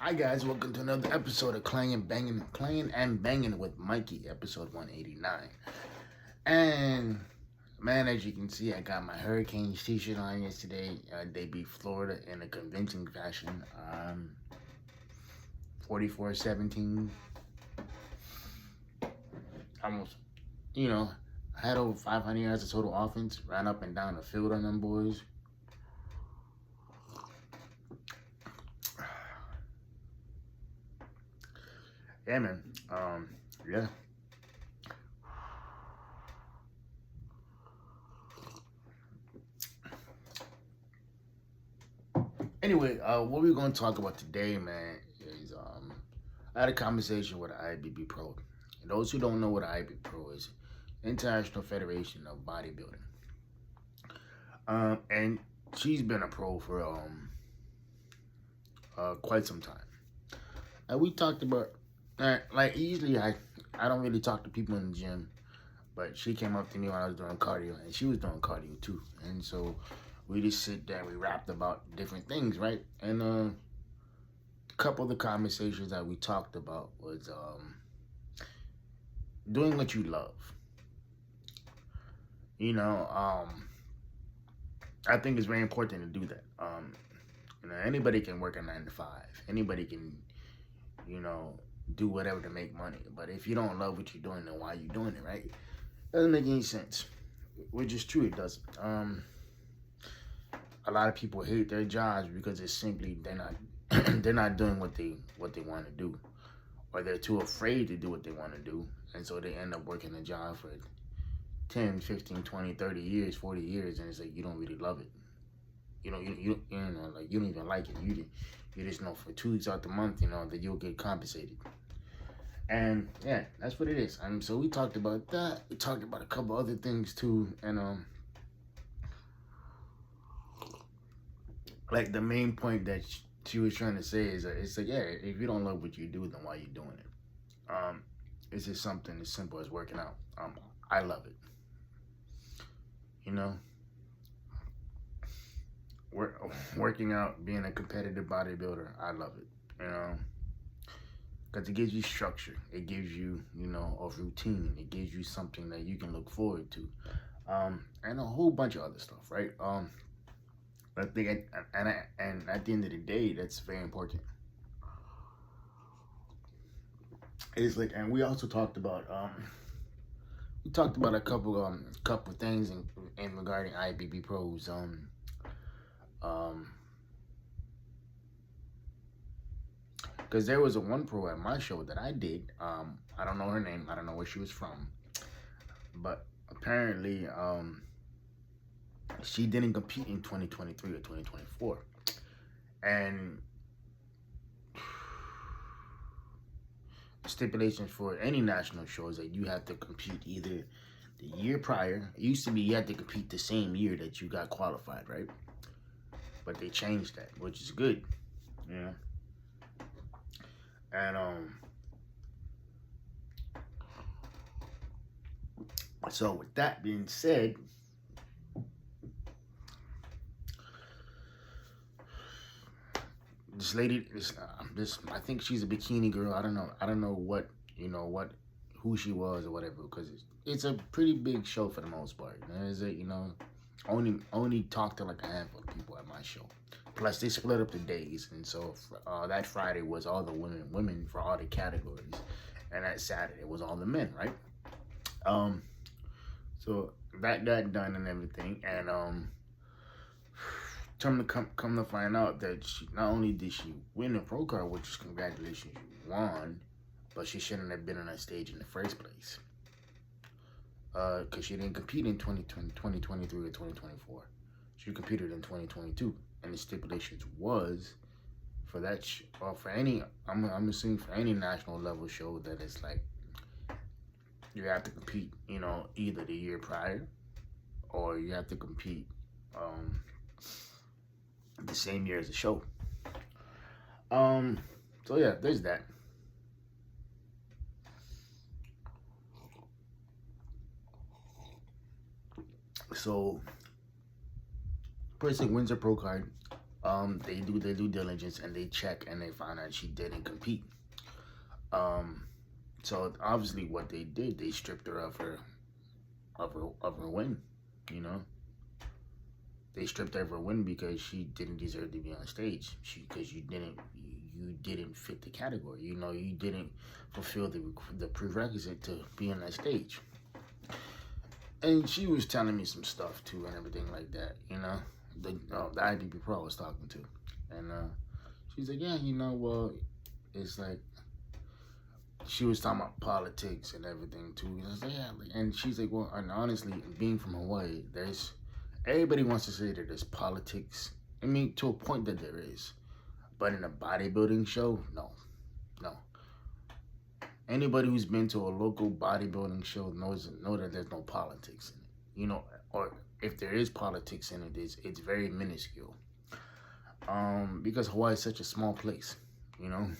Hi guys, welcome to another episode of Clangin and Bangin with Mikey, episode 189. And man, as you can see, I got my Hurricanes t-shirt on yesterday. They beat Florida in a convincing fashion. 44-17. Almost, you know, had over 500 yards of total offense. Ran up and down the field on them boys. Yeah, man. Yeah. Anyway, what we're going to talk about today, man, is I had a conversation with an IBB Pro. And those who don't know what an IBB Pro is, International Federation of Bodybuilding. And she's been a pro for quite some time. And we talked about, like usually I don't really talk to people in the gym, but she came up to me when I was doing cardio, and she was doing cardio too. And so we just sit there and we rapped about different things, right? And a couple of the conversations that we talked about was doing what you love. I think it's very important to do that. Anybody can work a 9 to 5. Anybody can, do whatever to make money. But if you don't love what you're doing, then why are you doing it, right? Doesn't make any sense. Which is true, it doesn't. A lot of people hate their jobs because it's simply they're not they're not doing what they want to do, or they're too afraid to do what they want to do, and so they end up working a job for 10, 15, 20, 30 years, 40 years, and it's like you don't really love it. You don't even like it. You just know for 2 weeks out the month, that you'll get compensated. And yeah, that's what it is. So we talked about that. We talked about a couple other things too, and like the main point that she was trying to say is that it's like, yeah, if you don't love what you do, then why are you doing it? It's just something as simple as working out. I love it. Working out, being a competitive bodybuilder, I love it. Because it gives you structure. It gives you, a routine. It gives you something that you can look forward to, and a whole bunch of other stuff, right? I think, and at the end of the day, that's very important. It's like, and we also talked about a couple things in regarding IBB pros. Because there was one pro at my show that I did. I don't know her name. I don't know where she was from, but apparently, she didn't compete in 2023 or 2024, and stipulations for any national show is that you have to compete either the year prior. It used to be you had to compete the same year that you got qualified, right? But they changed that, which is good, And so with that being said, this lady, I think she's a bikini girl. I don't know who she was or whatever, because it's a pretty big show for the most part. Is it, only talked to like a handful of people at my show. Plus, they split up the days, and so that Friday was all the women for all the categories, and that Saturday was all the men, right? So that got done and everything, and come to find out that she, not only did she win the pro card, which is congratulations, you won, but she shouldn't have been on that stage in the first place. Because she didn't compete in 2023 or 2024. She competed in 2022, and the stipulations was for that, or for any, I'm assuming for any national level show, that it's like you have to compete, either the year prior, or you have to compete the same year as the show. So yeah, there's that. So, person wins a pro card, They do their due diligence and they check and they find out she didn't compete. So obviously, what they did, they stripped her of her win. You know, they stripped her of her win because she didn't deserve to be on stage. Because you didn't fit the category. You know, you didn't fulfill the prerequisite to be on that stage. And she was telling me some stuff too and everything like that. You know, the IBB Pro I was talking to, and she's like, yeah, you know, well, it's like. She was talking about politics and everything too. And I was like, yeah. And she's like, well, and honestly, being from Hawaii, everybody wants to say that there's politics. I mean, to a point that there is. But in a bodybuilding show, no. Anybody who's been to a local bodybuilding show know that there's no politics in it. You know, or if there is politics in it, it's very minuscule. Because Hawaii is such a small place, you know.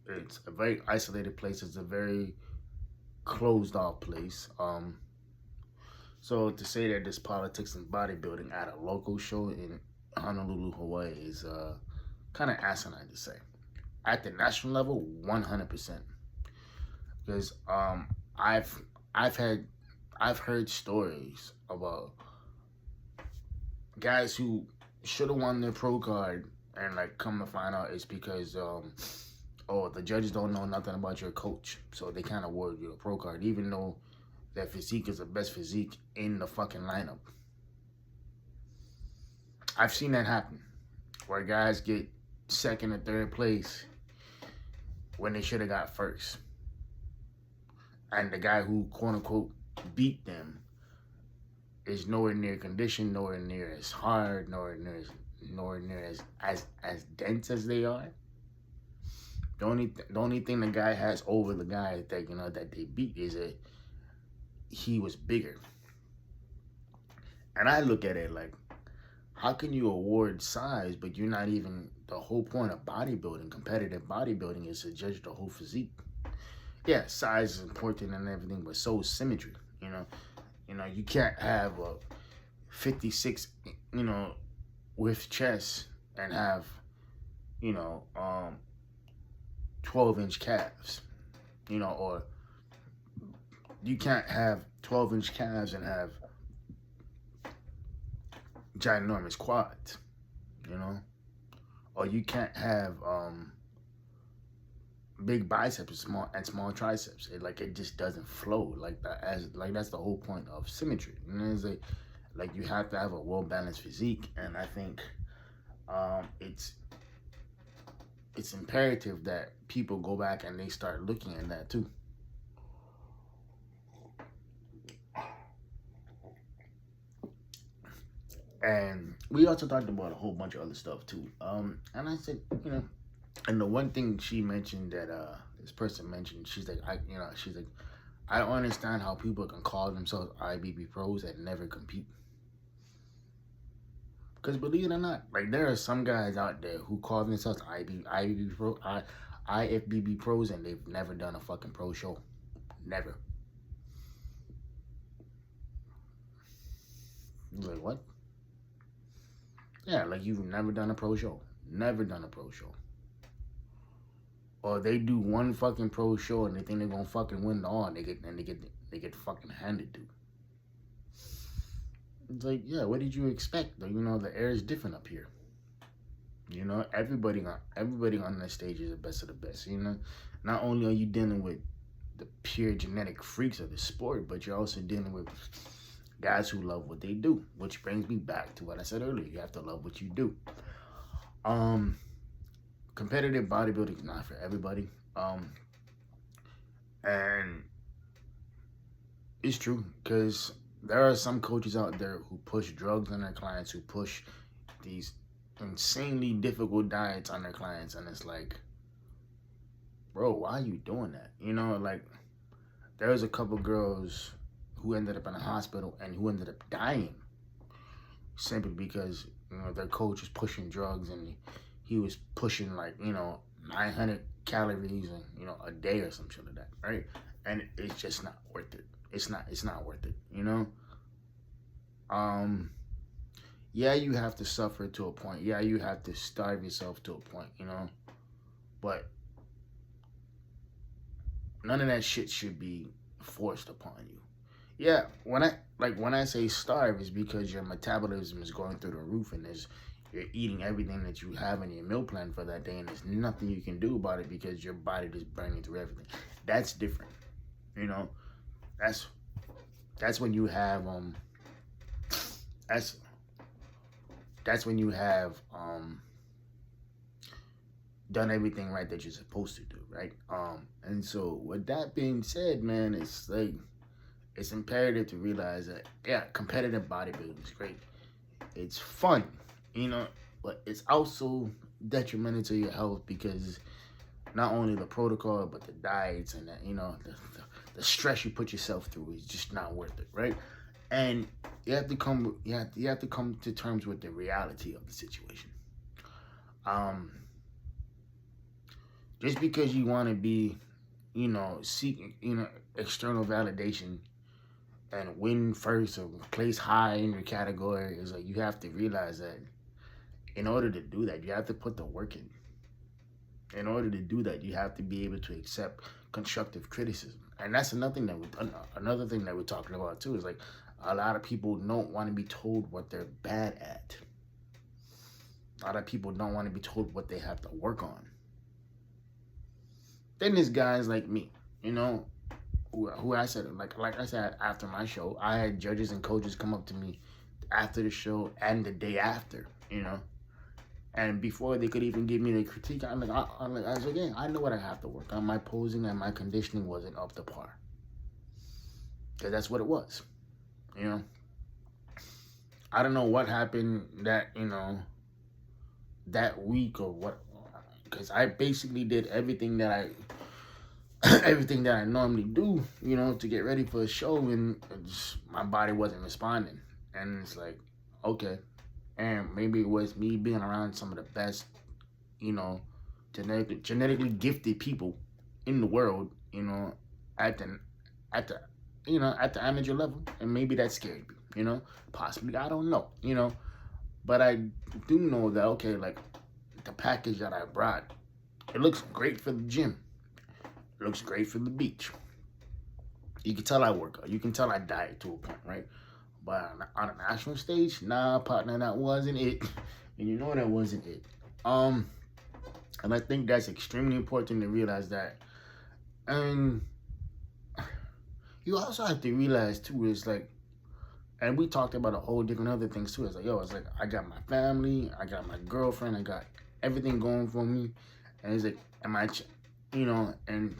It's a very isolated place. It's a very closed off place. So to say that there's politics and bodybuilding at a local show in Honolulu, Hawaii is kind of asinine to say. At the national level, 100%. Because I've heard stories about guys who should have won their pro card and like come to find out it's because the judges don't know nothing about your coach, so they kind of award you a pro card, even though that physique is the best physique in the fucking lineup. I've seen that happen, where guys get second or third place when they should have got first. And the guy who, quote-unquote, beat them is nowhere near conditioned, nowhere near as hard, nowhere near as dense as they are. The only thing the guy has over the guy that, you know, that they beat is that he was bigger. And I look at it like, how can you award size, but you're not even, the whole point of bodybuilding, competitive bodybuilding, is to judge the whole physique. Yeah, size is important and everything, but so is symmetry, you know. You know, you can't have a 56, you know, with chest and have, you know, 12-inch calves, you know, or you can't have 12-inch calves and have ginormous quads, you know, or you can't have big biceps and small triceps. It just doesn't flow like that. That's the whole point of symmetry. You know, it's like you have to have a well-balanced physique, and I think it's imperative that people go back and they start looking at that too. And we also talked about a whole bunch of other stuff too. And I said, you know, and the one thing she mentioned that this person mentioned, she's like, I don't understand how people can call themselves IBB pros and never compete. Because believe it or not, like, there are some guys out there who call themselves IBB pro, IFBB pros, and they've never done a fucking pro show. Never. Like, what? Yeah, like, you've never done a pro show. Never done a pro show. Or they do one fucking pro show and they think they're gonna fucking win it all, and they get fucking handed to. It's like, yeah, what did you expect? You know, the air is different up here. You know, everybody on that stage is the best of the best. You know, not only are you dealing with the pure genetic freaks of the sport, but you're also dealing with guys who love what they do, which brings me back to what I said earlier. You have to love what you do. Competitive bodybuilding is not for everybody. And it's true, because there are some coaches out there who push drugs on their clients, who push these insanely difficult diets on their clients, and it's like, bro, why are you doing that? You know, like, there was a couple girls who ended up in a hospital and who ended up dying simply because, you know, their coach was pushing drugs, and he was pushing, like, you know, 900 calories and, you know, a day or some shit like that, right? And it's just not worth it. It's not worth it, you know? Yeah, you have to suffer to a point. Yeah, you have to starve yourself to a point, you know. But none of that shit should be forced upon you. Yeah, when I say starve is because your metabolism is going through the roof and you're eating everything that you have in your meal plan for that day and there's nothing you can do about it because your body just burning through everything. That's different. You know, that's that's when you have that's that's when you have done everything right that you're supposed to do, right? And so with that being said, man, it's like it's imperative to realize that yeah, competitive bodybuilding is great. It's fun, you know, but it's also detrimental to your health because not only the protocol but the diets and that, you know, the stress you put yourself through is just not worth it, right? And you have to come to terms with the reality of the situation. Um, just because you want to be, you know, seeking, you know, external validation and win first or place high in your category is like you have to realize that in order to do that, you have to put the work in. In order to do that, you have to be able to accept constructive criticism, and that's another thing that we're talking about too. Is like a lot of people don't want to be told what they're bad at. A lot of people don't want to be told what they have to work on. Then there's guys like me, you know, who I said like I said after my show, I had judges and coaches come up to me after the show and the day after, you know. And before they could even give me the critique, I was like, yeah, I know what I have to work on. My posing and my conditioning wasn't up to par. Because that's what it was, you know. I don't know what happened that, you know, that week or what. Because I basically did everything that everything that I normally do, you know, to get ready for a show, and my body wasn't responding. And it's like, okay. And maybe it was me being around some of the best, you know, genetically gifted people in the world, you know, at the at the amateur level, and maybe that scared me, you know, possibly, I don't know, you know, but I do know that okay, like the package that I brought, it looks great for the gym, it looks great for the beach. You can tell I work out, you can tell I diet to a point, right? But on a national stage, nah, partner, that wasn't it. And you know that wasn't it. And I think that's extremely important to realize that. And you also have to realize too, is like, and we talked about a whole different other things too. It's like, yo, it's like I got my family, I got my girlfriend, I got everything going for me. And it's like, you know, and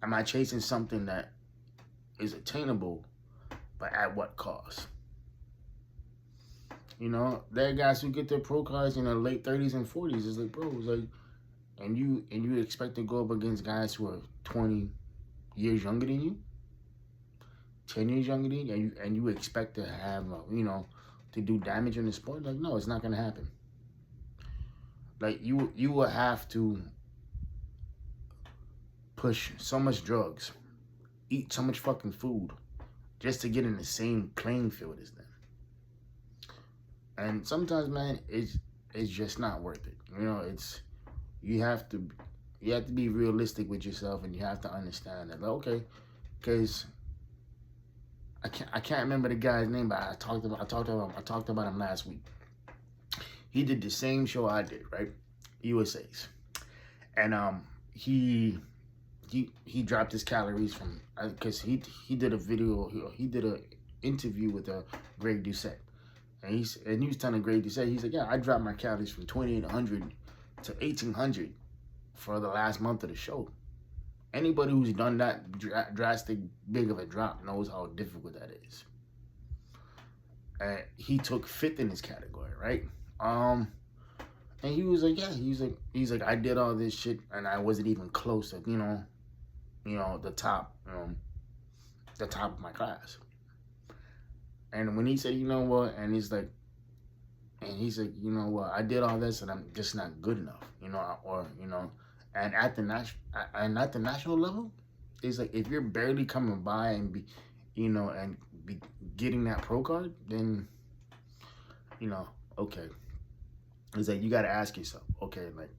am I chasing something that is attainable? But at what cost? You know, there are guys who get their pro cards in their late 30s and 40s. It's like, bro, it's like, and you expect to go up against guys who are 20 years younger than you, 10 years younger than you, and you expect to have, you know, to do damage in the sport? Like, no, it's not gonna happen. Like, you will have to push so much drugs, eat so much fucking food, just to get in the same playing field as them. And sometimes, man, it's just not worth it. You know, you have to be realistic with yourself, and you have to understand that, like, okay, because I can't remember the guy's name, but I talked about him last week. He did the same show I did, right? USA's, and he dropped his calories from, because he did a video, he did an interview with Greg Doucette, and he was telling Greg Doucette, he's like, yeah, I dropped my calories from 2,800 to 1,800 for the last month of the show. Anybody who's done that drastic big of a drop knows how difficult that is. And he took fifth in his category, right? And he was like, yeah, he's like, I did all this shit and I wasn't even close to, you know, the top of my class. And when he said, you know what, and he's like, you know what, I did all this and I'm just not good enough, you know, or, you know, and at the national level, it's like, if you're barely coming by and be, you know, and be getting that pro card, then you know, okay, it's like you got to ask yourself, okay, like,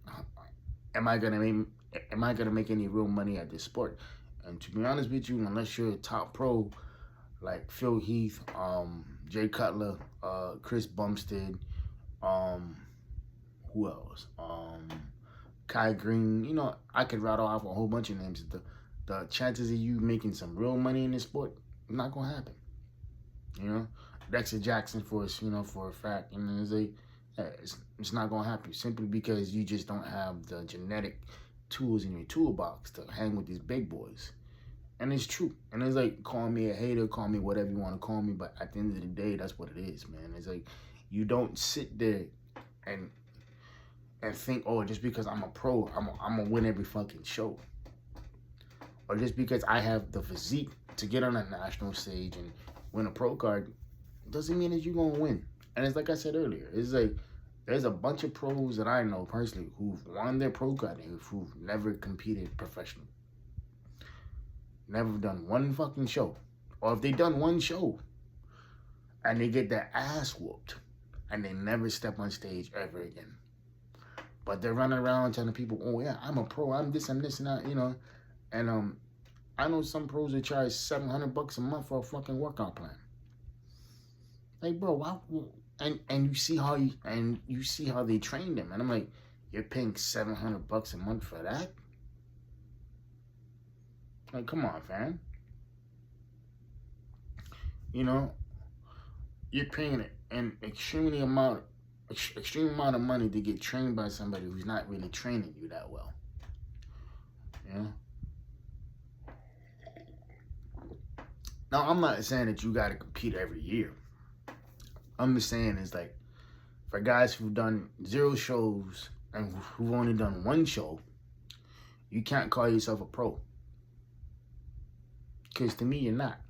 am I gonna make any real money at this sport? And to be honest with you, unless you're a top pro like Phil Heath, Jay Cutler, Chris Bumstead, um, who else? Kai Green. You know, I could rattle off a whole bunch of names. The chances of you making some real money in this sport not gonna happen. You know, Dexter Jackson for us, you know, for a fact, and it's not gonna happen simply because you just don't have the genetic tools in your toolbox to hang with these big boys. And it's true. And it's like, call me a hater, call me whatever you want to call me, but at the end of the day, that's what it is, man. It's like, you don't sit there and think, oh, just because I'm a pro, I'm gonna win every fucking show. Or just because I have the physique to get on a national stage and win a pro card, doesn't mean that you're gonna win. And it's like I said earlier, it's like, there's a bunch of pros that I know personally who've won their pro card and who've never competed professionally. Never done one fucking show. Or if they done one show and they get their ass whooped and they never step on stage ever again. But they're running around telling people, oh yeah, I'm a pro, I'm this and that, you know. And I know some pros that charge $700 a month for a fucking workout plan. Like, bro, why? And you see how they train them, and I'm like, you're paying $700 a month for that? Like, come on, fam. You know, you're paying an extreme amount of money to get trained by somebody who's not really training you that well. You know? Now, I'm not saying that you got to compete every year. I'm just saying it's like, for guys who've done 0 shows and who've only done 1 show, you can't call yourself a pro. Because to me, you're not.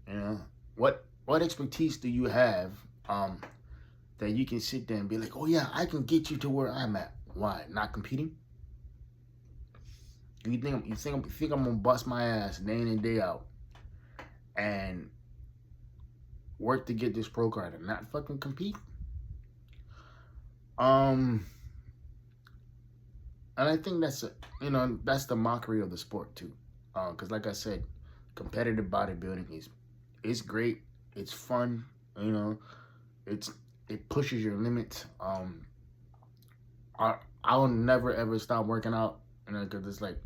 You know, what expertise do you have that you can sit there and be like, oh yeah, I can get you to where I'm at? Why? Not competing? You think I'm gonna bust my ass day in and day out and work to get this pro card and not fucking compete? And I think that's the mockery of the sport too. Because like I said, competitive bodybuilding is great. It's fun. You know, it pushes your limits. I'll never ever stop working out. You know, because it's like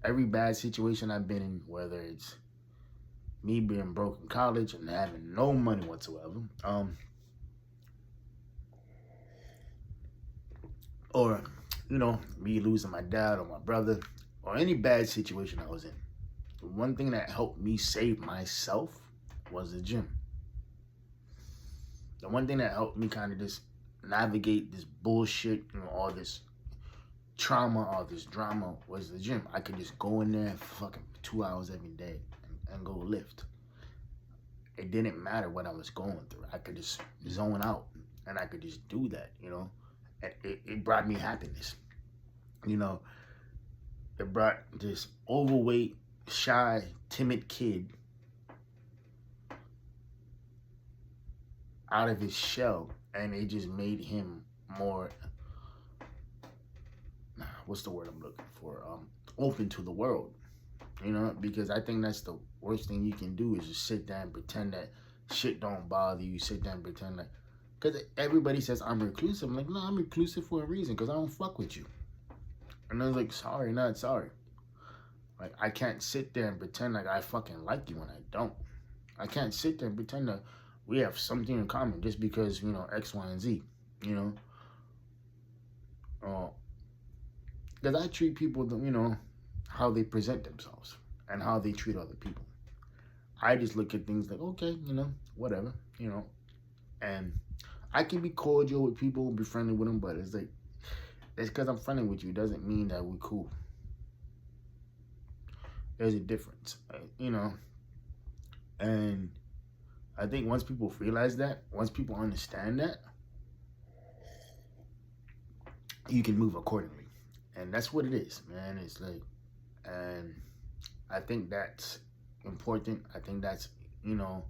every bad situation I've been in, whether it's me being broke in college and having no money whatsoever, or you know, me losing my dad or my brother, or any bad situation I was in. The one thing that helped me save myself was the gym. The one thing that helped me kind of just navigate this bullshit, you know, all this trauma, all this drama, was the gym. I could just go in there for fucking 2 hours every day and go lift. It didn't matter what I was going through. I could just zone out and I could just do that, you know. And it brought me happiness. You know, it brought this overweight, shy, timid kid out of his shell, and it just made him more, what's the word I'm looking for, open to the world, you know, because I think that's the worst thing you can do is just sit there and pretend that shit don't bother you, sit there and pretend that, because everybody says I'm reclusive. I'm like, no, I'm reclusive for a reason, because I don't fuck with you. And I was like, sorry, not sorry. Like, I can't sit there and pretend like I fucking like you when I don't. I can't sit there and pretend that we have something in common just because, you know, X, Y, and Z, you know. Because I treat people, you know, how they present themselves and how they treat other people. I just look at things like, okay, you know, whatever, you know. And I can be cordial with people, be friendly with them, but it's like, it's because I'm friendly with you doesn't mean that we're cool. There's a difference, you know. And I think once people realize that, once people understand that, you can move accordingly. And that's what it is, man. It's like, and I think that's important. I think that's, you know,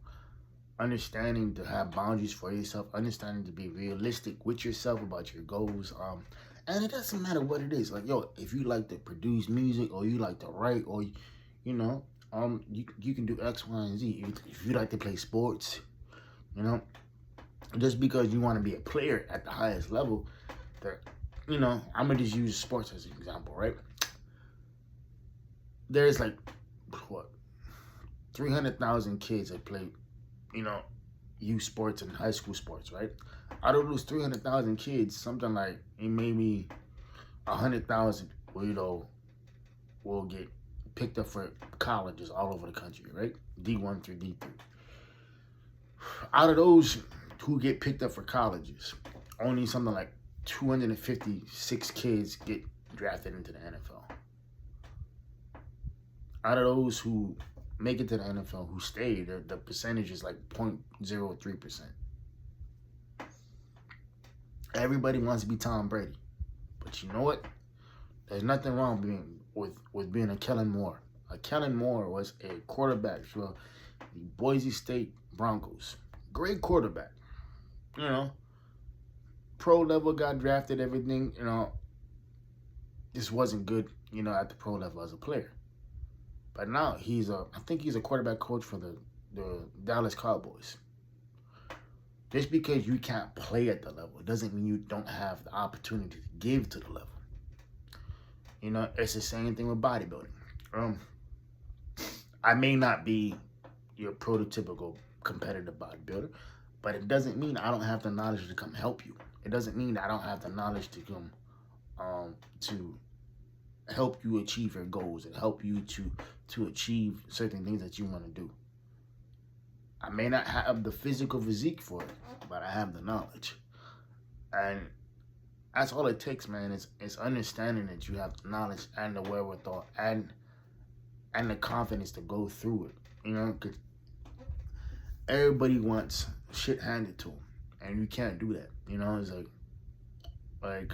understanding to have boundaries for yourself, understanding to be realistic with yourself about your goals. And it doesn't matter what it is. Like, yo, if you like to produce music or you like to write or, you know, you can do X, Y, and Z. If you like to play sports, you know, just because you want to be a player at the highest level, that, you know, I'm gonna just use sports as an example, right? There's like what 300,000 kids that play, you know, youth sports and high school sports, right? Out of those 300,000 kids, something like maybe 100,000, you know, will get picked up for colleges all over the country, right? D1 through D3. Out of those who get picked up for colleges, only something like 256 kids get drafted into the NFL. Out of those who make it to the NFL, who stay, the percentage is like 0.03%. Everybody wants to be Tom Brady. But you know what? There's nothing wrong with being a Kellen Moore. Kellen Moore was a quarterback for the Boise State Broncos. Great quarterback. You know, pro level, got drafted, everything, you know, just wasn't good, you know, at the pro level as a player. But now I think he's a quarterback coach for the Dallas Cowboys. Just because you can't play at the level doesn't mean you don't have the opportunity to give to the level. You know, it's the same thing with bodybuilding. I may not be your prototypical competitive bodybuilder, but it doesn't mean I don't have the knowledge to come help you. It doesn't mean that I don't have the knowledge to come to help you achieve your goals and help you to achieve certain things that you want to do. I may not have the physical physique for it, but I have the knowledge. And that's all it takes, man. It's understanding that you have the knowledge and the wherewithal and the confidence to go through it. You know, because everybody wants shit handed to them, and you can't do that. You know, it's like,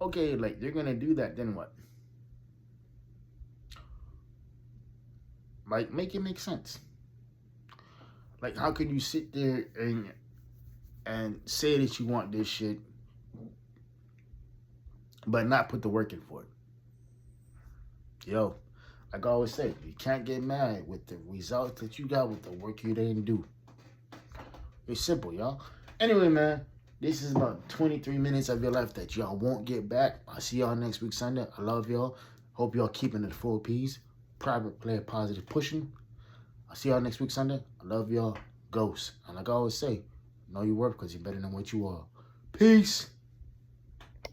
okay, like you're gonna do that, then what? Like, make it make sense. Like, how can you sit there and say that you want this shit, but not put the work in for it? Yo, like I always say, you can't get mad with the results that you got with the work you didn't do. It's simple, y'all. Anyway, man, this is about 23 minutes of your life that y'all won't get back. I'll see y'all next week Sunday. I love y'all. Hope y'all keeping it full peace. Private player positive pushing. I'll see y'all next week Sunday. I love y'all. Ghost. And like I always say, know your worth because you're better than what you are. Peace.